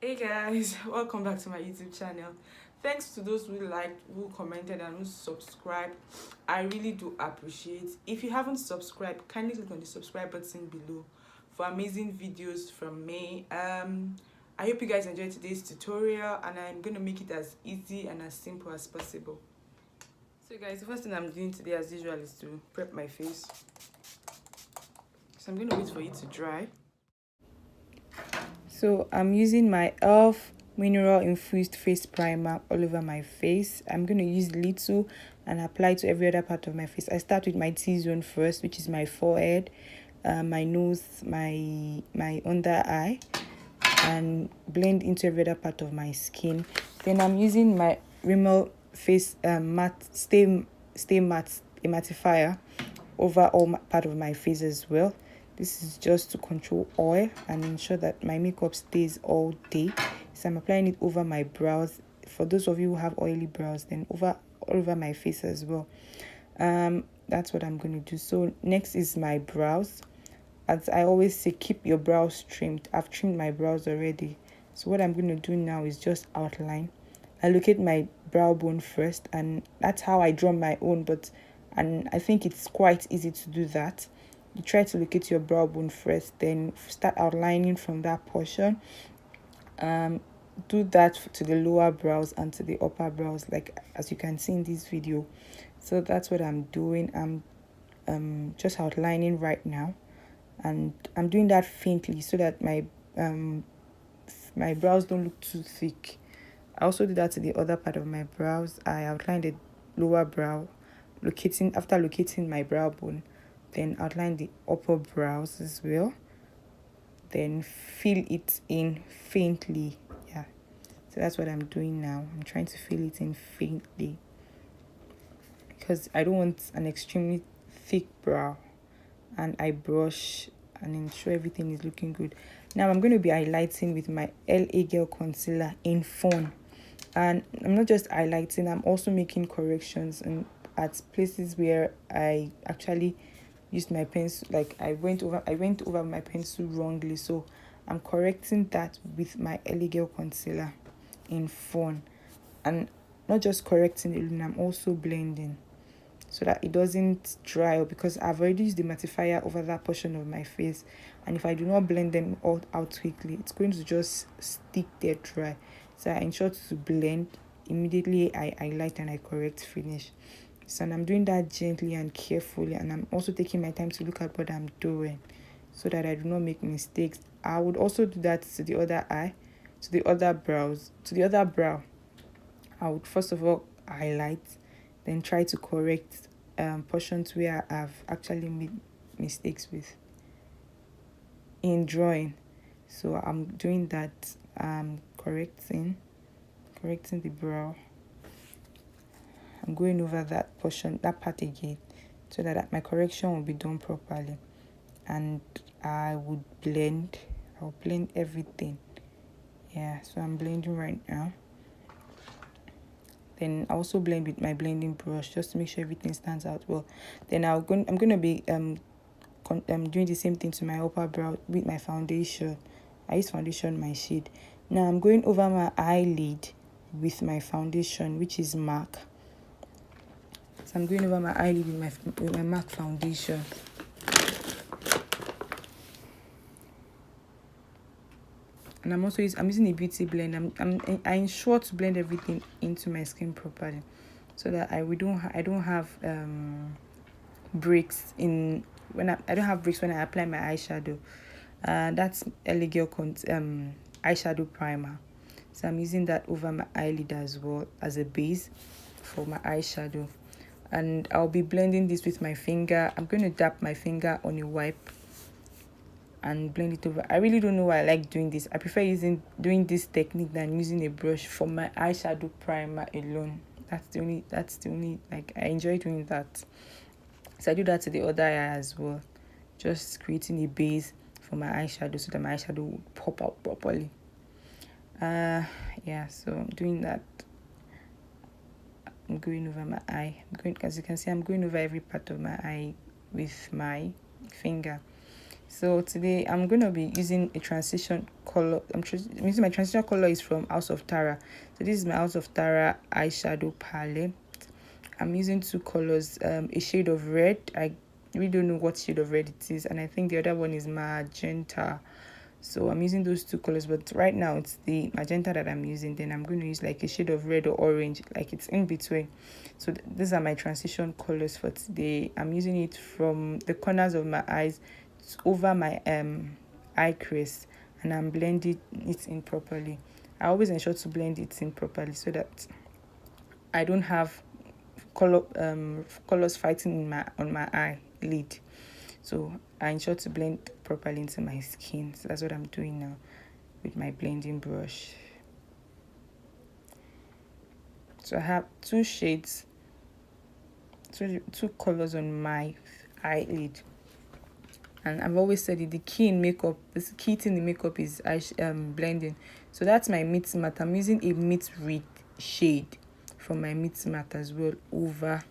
Hey guys, welcome back to my YouTube channel. Thanks to those who liked, who commented, and who subscribed. I really do appreciate. If you haven't subscribed, kindly click on the subscribe button below for amazing videos from me. I hope you guys enjoyed today's tutorial, and I'm gonna make it as easy and as simple as possible. So guys, the first thing I'm doing today as usual is to prep my face. So I'm gonna wait for it to dry. So I'm using my e.l.f. mineral infused face primer all over my face. I'm going to use little and apply to every other part of my face. I start with my T-zone first, which is my forehead, my nose, my under eye, and blend into every other part of my skin. Then I'm using my Rimmel face matte stay matte a mattifier over all part of my face as well. This is just to control oil and ensure that my makeup stays all day. So I'm applying it over my brows. For those of you who have oily brows, then all over my face as well. That's what I'm going to do. So next is my brows. As I always say, keep your brows trimmed. I've trimmed my brows already. So what I'm going to do now is just outline. I locate my brow bone first, and that's how I draw my own, and I think it's quite easy to do that. You try to locate your brow bone first, then start outlining from that portion. Do that to the lower brows and to the upper brows, like as you can see in this video. So that's what I'm doing. I'm just outlining right now, and I'm doing that faintly so that my brows don't look too thick. I also do that to the other part of my brows. I outline the lower brow, after locating my brow bone, then outline the upper brows as well, then fill it in faintly. Yeah, so that's what I'm doing now. I'm trying to fill it in faintly because I don't want an extremely thick brow. And I brush and ensure everything is looking good. Now I'm going to be highlighting with my LA Girl concealer in fawn, and I'm not just highlighting, I'm also making corrections and at places where I actually used my pencil, like I went over my pencil wrongly. So I'm correcting that with my LA Girl concealer in fawn, and not just correcting it, I'm also blending so that it doesn't dry up, because I've already used the mattifier over that portion of my face, and if I do not blend them all out quickly, it's going to just stick there dry. So I ensure to blend immediately. I highlight and I correct finish. So I'm doing that gently and carefully, and I'm also taking my time to look at what I'm doing so that I do not make mistakes. I would also do that to the other eye, to the other brow. I would first of all highlight, then try to correct portions where I've actually made mistakes with in drawing. So I'm doing that, correcting the brow. I'm going over that part again, so that my correction will be done properly. And I'll blend everything. Yeah, so I'm blending right now. Then I also blend with my blending brush just to make sure everything stands out well. Then I'm going to be doing the same thing to my upper brow with my foundation. I use foundation my shade. Now I'm going over my eyelid with my foundation, which is MAC. So I'm going over my eyelid with my MAC foundation. And I'm using a beauty blend. I ensure to blend everything into my skin properly, so that I don't have breaks in when I don't have breaks when I apply my eyeshadow. That's Elegant eyeshadow primer. So I'm using that over my eyelid as well as a base for my eyeshadow. And I'll be blending this with my finger. I'm going to dab my finger on a wipe and blend it over. I really don't know why I like doing this. I prefer doing this technique than using a brush for my eyeshadow primer alone. That's the only like, I enjoy doing that. So I do that to the other eye as well, just creating a base for my eyeshadow so that my eyeshadow would pop out properly. Yeah, so I'm doing that. I'm going over my eye. As you can see, I'm going over every part of my eye with my finger. So today I'm going to be using a transition color. I'm using my transition color is from House of Tara. So this is my House of Tara eyeshadow palette. I'm using two colors, a shade of red. I really don't know what shade of red it is, and I think the other one is magenta. So I'm using those two colors, but right now it's the magenta that I'm using. Then I'm going to use like a shade of red or orange, like it's in between. So these are my transition colors for today. I'm using it from the corners of my eyes over my eye crease, and I'm blending it in properly. I always ensure to blend it in properly so that I don't have colors fighting in my on my eyelid. So I ensure to blend properly into my skin. So that's what I'm doing now with my blending brush. So I have two shades, two colors on my eyelid. And I've always said it, the key in makeup, the key thing in makeup is blending. So that's my mid matte. I'm using a mid red shade from my mid matte as well over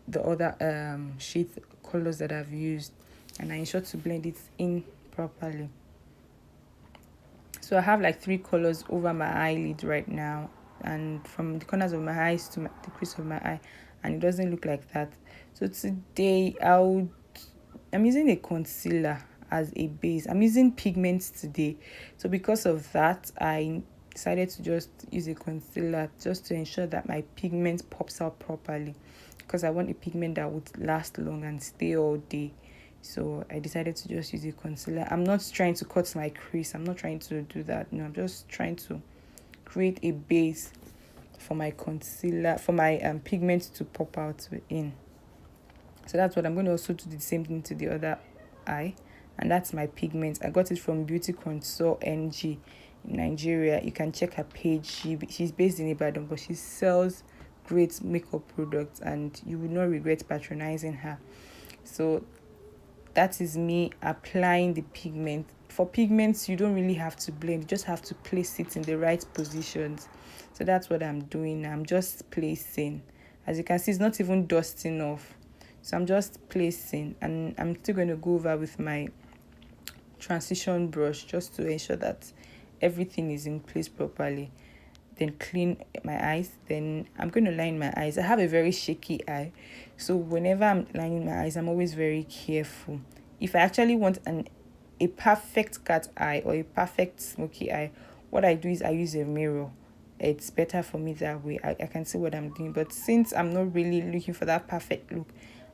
the other shade colors that I've used, and I ensure to blend it in properly. So I have like three colors over my eyelid right now, and from the corners of my eyes to the crease of my eye, and it doesn't look like that. So today I'm using a concealer as a base. I'm using Pigments today, so because of that I decided to just use a concealer just to ensure that my pigment pops out properly, because I want a pigment that would last long and stay all day. So I decided to just use a concealer. I'm not trying to cut my crease. I'm not trying to do that. No, I'm just trying to create a base for my concealer, for my pigment to pop out in. So that's what I'm going to also do the same thing to the other eye. And that's my pigment. I got it from Beauty Console NG in Nigeria. You can check her page. She's based in Ibadan, but she sells great makeup products, and you will not regret patronizing her. So that is me applying the pigment. For pigments, you don't really have to blend, you just have to place it in the right positions. So that's what I'm doing. I'm just placing. As you can see, it's not even dusting off. So I'm just placing, and I'm still going to go over with my transition brush just to ensure that everything is in place properly. Then clean my eyes. Then I'm going to line my eyes. I have a very shaky eye, so whenever I'm lining my eyes, I'm always very careful. If I actually want a perfect cat eye or a perfect smoky eye, what I do is I use a mirror. It's better for me that way. I can see what I'm doing. But since I'm not really looking for that perfect look,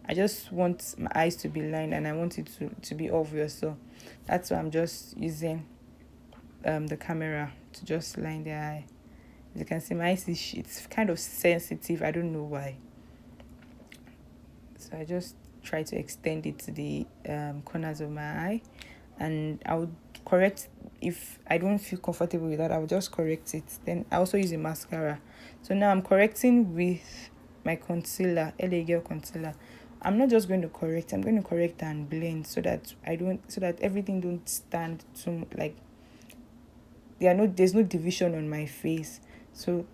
I just want my eyes to be lined, and I want it to be obvious. So that's why I'm just using the camera to just line the eye. As you can see, my eyes it's kind of sensitive. I don't know why. So I just try to extend it to the corners of my eye, and I would correct if I don't feel comfortable with that. I will just correct it. Then I also use a mascara. So now I'm correcting with my concealer, LA Girl concealer. I'm not just going to correct. I'm going to correct and blend so that everything don't stand too like there's no division on my face. So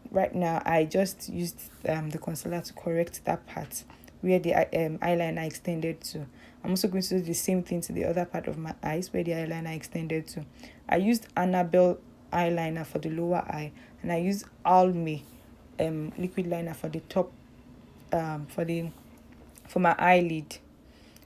right now I just used the concealer to correct that part where the eyeliner extended to. I'm also going to do the same thing to the other part of my eyes where the eyeliner extended to. I used Annabelle eyeliner for the lower eye, and I used Almay liquid liner for the top for my eyelid.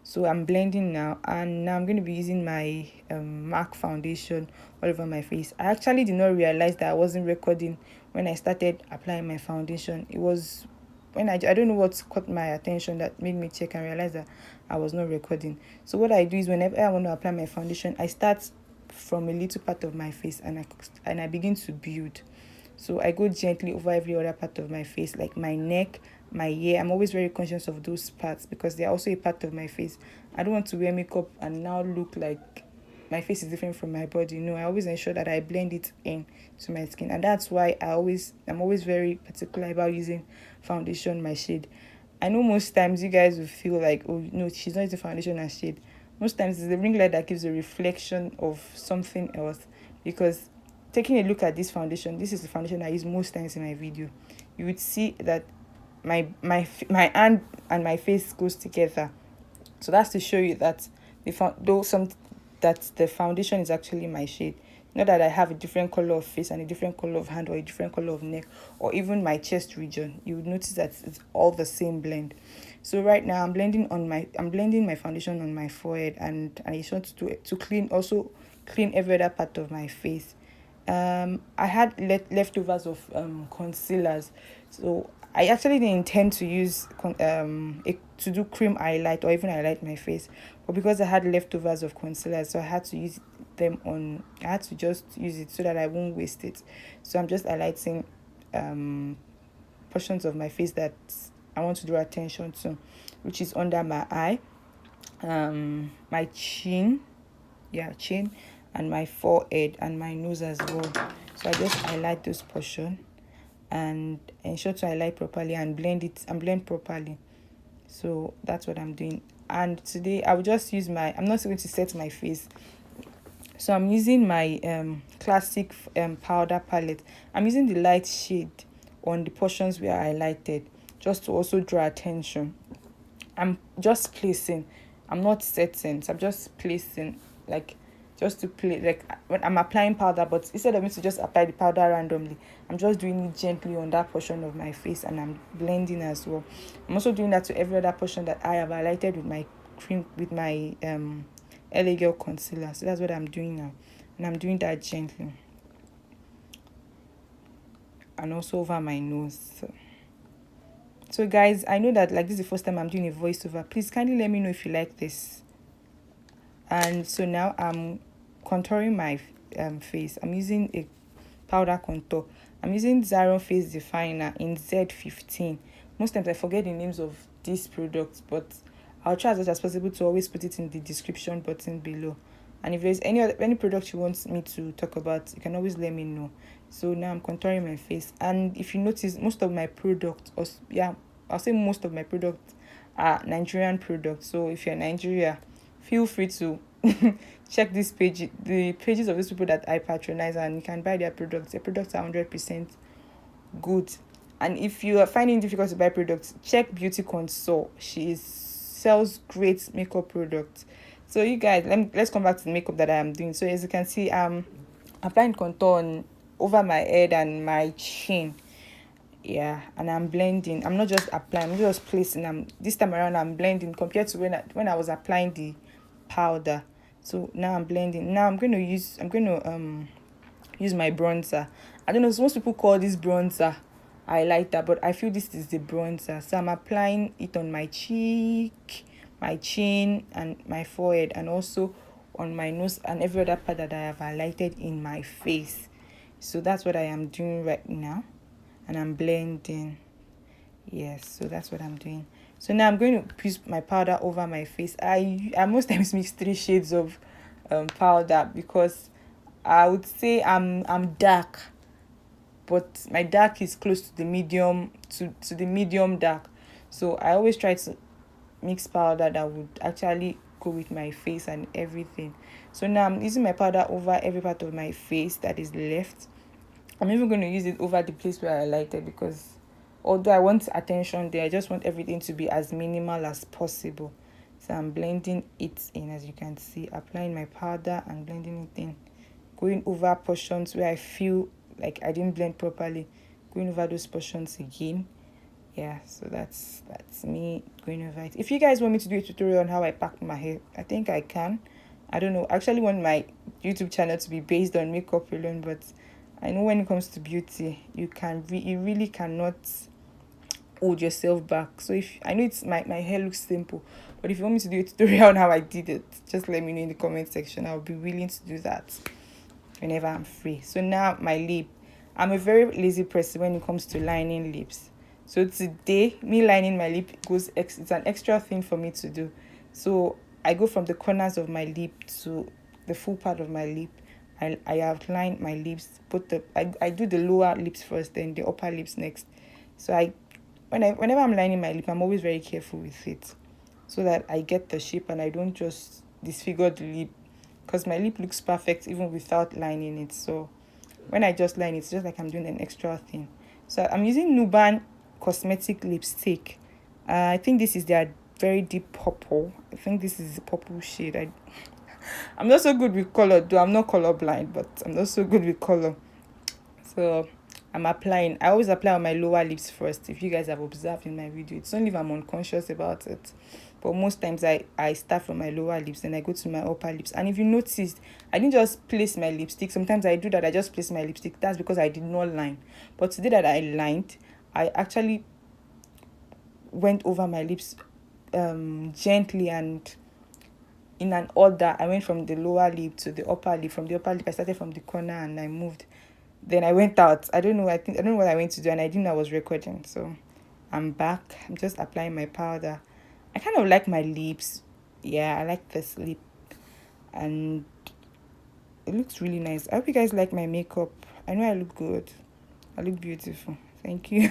So I'm blending now, and now I'm going to be using my MAC foundation all over my face. I actually did not realize that I wasn't recording when I started applying my foundation. It was when I don't know what caught my attention that made me check and realize that I was not recording. So what I do is whenever I want to apply my foundation, I start from a little part of my face, and I begin to build. So I go gently over every other part of my face, like my neck, my ear. I'm always very conscious of those parts because they're also a part of my face. I don't want to wear makeup and now look like my face is different from my body. No, I always ensure that I blend it in to my skin, and that's why I'm always very particular about using foundation, my shade. I know most times you guys will feel like, oh no, she's not using foundation and shade. Most times it's the ring light that gives a reflection of something else, because taking a look at this foundation, this is the foundation I use most times in my video. You would see that my hand and my face goes together. So that's to show you that the foundation is actually my shade. Not that I have a different color of face and a different color of hand or a different color of neck or even my chest region. You would notice that it's all the same blend. So right now I'm blending my foundation on my forehead, and I just want to clean every other part of my face. I had leftovers of concealers, so I actually didn't intend to use to do cream highlight or even highlight my face, but because I had leftovers of concealer, so I had to use I had to just use it so that I won't waste it. So I'm just highlighting portions of my face that I want to draw attention to, which is under my eye, my chin, and my forehead and my nose as well. So I just highlight those portions and ensure to highlight properly and blend properly. So that's what I'm doing. And today I will just use I'm not going to set my face, so I'm using my classic powder palette. I'm using the light shade on the portions where I highlighted, just to also draw attention. I'm just placing, I'm not setting, so I'm just placing, like, just to play, like when I'm applying powder, but instead of me to just apply the powder randomly, I'm just doing it gently on that portion of my face, and I'm blending as well. I'm also doing that to every other portion that I have highlighted with my LA Girl concealer. So that's what I'm doing now, and I'm doing that gently, and also over my nose. So guys, I know that, like, this is the first time I'm doing a voiceover. Please kindly let me know if you like this. And so now I'm contouring my face. I'm using a powder contour. I'm using Zaron face definer in Z15. Most times I forget the names of these products, but I'll try as much as possible to always put it in the description button below. And if there's any product you want me to talk about, you can always let me know. So now I'm contouring my face, and if you notice, most of my products, I'll say most of my products are Nigerian products. So if you're in Nigeria, feel free to check the pages of these people that I patronize, and you can buy their products. Their products are 100% good. And if you are finding it difficult to buy products, check Beauty Console. She sells great makeup products. So you guys, let's come back to the makeup that I am doing. So as you can see, I'm applying contour over my head and my chin. Yeah, and I'm blending. I'm not just applying, I'm just placing. This time around I'm blending compared to when I was applying the powder. So now I'm blending. Now I'm going to use my bronzer. I don't know, most people call this bronzer highlighter, but I feel this is the bronzer. So I'm applying it on my cheek, my chin, and my forehead, and also on my nose and every other part that I have highlighted in my face. So that's what I am doing right now, and I'm blending. Yes, so that's what I'm doing. So now I'm going to use my powder over my face. I most times mix 3 shades of powder, because I would say I'm dark, but my dark is close to the medium to the medium dark. So I always try to mix powder that would actually go with my face and everything. So now I'm using my powder over every part of my face that is left. I'm even going to use it over the place where I highlighted, because although I want attention there, I just want everything to be as minimal as possible. So I'm blending it in, as you can see, applying my powder and blending it in, going over portions where I feel like I didn't blend properly, going over those portions again. Yeah, so that's me going over it. If you guys want me to do a tutorial on how I pack my hair, I think I can. I don't know. I actually want my YouTube channel to be based on makeup alone, but I know when it comes to beauty, you really cannot hold yourself back. So if I know my hair looks simple, but if you want me to do a tutorial on how I did it, just let me know in the comment section. I'll be willing to do that whenever I'm free. So now my lip. I'm a very lazy person when it comes to lining lips. So today, me lining my lip it's an extra thing for me to do. So I go from the corners of my lip to the full part of my lip. I outline my lips. I do the lower lips first, then the upper lips next. So whenever I'm lining my lip, I'm always very careful with it, so that I get the shape and I don't just disfigure the lip, because my lip looks perfect even without lining it. So when I just line it, it's just like I'm doing an extra thing. So I'm using Nuban cosmetic lipstick. I think this is their very deep purple. I think this is the purple shade. I'm not so good with color, though. I'm not color blind, but I'm not so good with color. So I'm applying. I always apply on my lower lips first. If you guys have observed in my video, it's only if I'm unconscious about it. But most times I start from my lower lips, then I go to my upper lips. And if you noticed, I didn't just place my lipstick. Sometimes I do that. I just place my lipstick. That's because I did not line. But today that I lined, I actually went over my lips gently and in an order. I went from the lower lip to the upper lip. From the upper lip, I started from the corner and I moved. Then I went out. I don't know what I went to do, and I didn't know I was recording. So I'm back. I'm just applying my powder. I kind of like my lips. Yeah, I like this lip, and it looks really nice. I hope you guys like my makeup. I know I look good. I look beautiful. Thank you.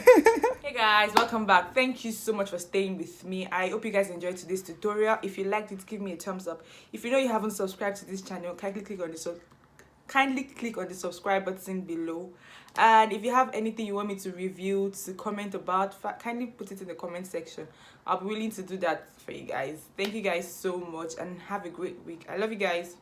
Hey guys, welcome back. Thank you so much for staying with me. I hope you guys enjoyed today's tutorial. If you liked it, give me a thumbs up. If you know you haven't subscribed to this channel, kindly click on the subscribe button below. And if you have anything you want me to review, to comment about, kindly put it in the comment section. I'll be willing to do that for you guys. Thank you guys so much and have a great week. I love you guys.